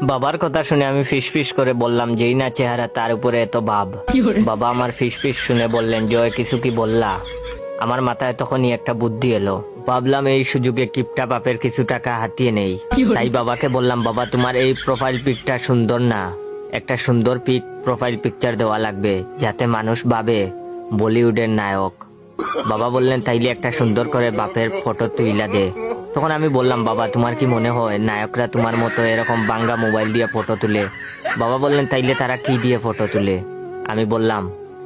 বাবার কথা শুনে আমি ফিস ফিস করে বললাম, যেই না চেহারা তার উপরে এত ভাব। বাবা আমার ফিস ফিস শুনে বললেন, জয় কিছু কি বললা? আমার মাথায় তখনই একটা বুদ্ধি এলো। ভাবলাম এই সুযোগে কিপটা বাপের কিছু টাকা হাতিয়ে নেই। তাই বাবাকে বললাম, বাবা তোমার এই প্রোফাইল পিকটা সুন্দর না, একটা সুন্দর প্রোফাইল পিকচার দেওয়া লাগবে, যাতে মানুষ ভাবে বলিউডের নায়ক। বাবা বললেন, তাইলে একটা সুন্দর করে বাপের ফটো তুইলা দে। তখন আমি বললাম, বাবা তোমার কি মনে হয় নায়করা তোমার মতো এরকম বাঙ্গা মোবাইল দিয়ে ফটো তুলে? বাবা বললেন, তাইলে তারা কি দিয়ে ফটো তুলে? আমি বললাম,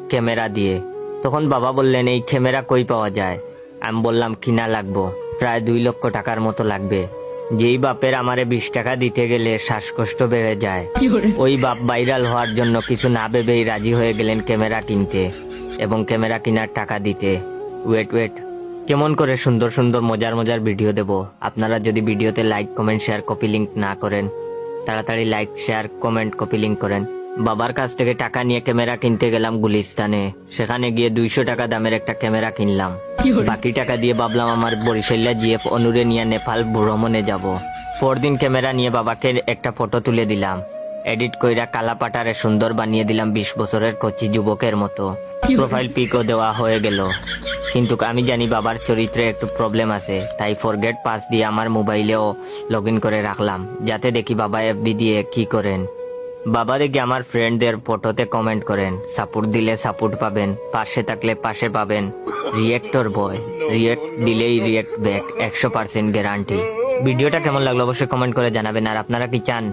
ক্যামেরা দিয়ে। তখন বাবা বললেন, এই ক্যামেরা কই পাওয়া যায়? আমি বললাম, কিনা লাগবো, প্রায় 2 লক্ষ টাকার মতো লাগবে। যেই বাপের আমারে 20 টাকা দিতে গেলে শ্বাসকষ্ট বেড়ে যায়, ওই বাপ ভাইরাল হওয়ার জন্য কিছু না ভেবেই রাজি হয়ে গেলেন ক্যামেরা কিনতে এবং ক্যামেরা কেনার টাকা দিতে। ওয়েট, কেমন করে সুন্দর সুন্দর মজার মজার ভিডিও দেব? আপনারা যদি ভিডিওতে like comment share copy link না করেন, তাড়াতাড়ি like share comment copy link করেন। বাবার কাছ থেকে টাকা নিয়ে ক্যামেরা কিনতে গেলাম গুলিস্তানে। সেখানে গিয়ে 200 টাকা দামের একটা ক্যামেরা কিনলাম। বাকি টাকা দিয়ে ভাবলাম আমার বরিশাল্লা জিএফ অনুরে নিয়ে নেপাল ভ্রমণে যাব। পরদিন ক্যামেরা নিয়ে বাবাকে একটা ফটো তুলে দিলাম, এডিট কইরা কালা পাটারে সুন্দর বানিয়ে দিলাম 20 বছরের কচি যুবকের মতো। প্রোফাইল পিকও দেওয়া হয়ে গেল। কিন্তু আমি জানি বাবার চরিত্রে একটু প্রবলেম আছে, তাই ফরগেট পাস দিয়ে আমার মোবাইলেও লগ ইন করে রাখলাম, যাতে দেখি বাবা এফবি দিয়ে কি করেন। বাবা দেখি আমার ফ্রেন্ডদের ফটোতে কমেন্ট করেন, সাপোর্ট দিলে সাপোর্ট পাবেন, পাশে থাকলে পাশে পাবেন। রিয়েক্টর বয়, রিয়েক্ট দিলেই রিয়েক্ট ব্যাক, 100% গ্যারান্টি। ভিডিওটা কেমন লাগলো অবশ্যই কমেন্ট করে জানাবেন। আর আপনারা কি চান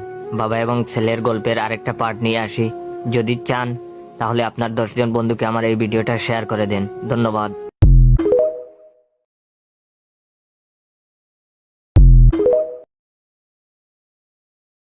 বাবা এবং ছেলের গল্পের আরেকটা পার্ট নিয়ে আসি? যদি চান তাহলে আপনার 10 জন বন্ধুকে আমার এই ভিডিওটা শেয়ার করে দেন। ধন্যবাদ।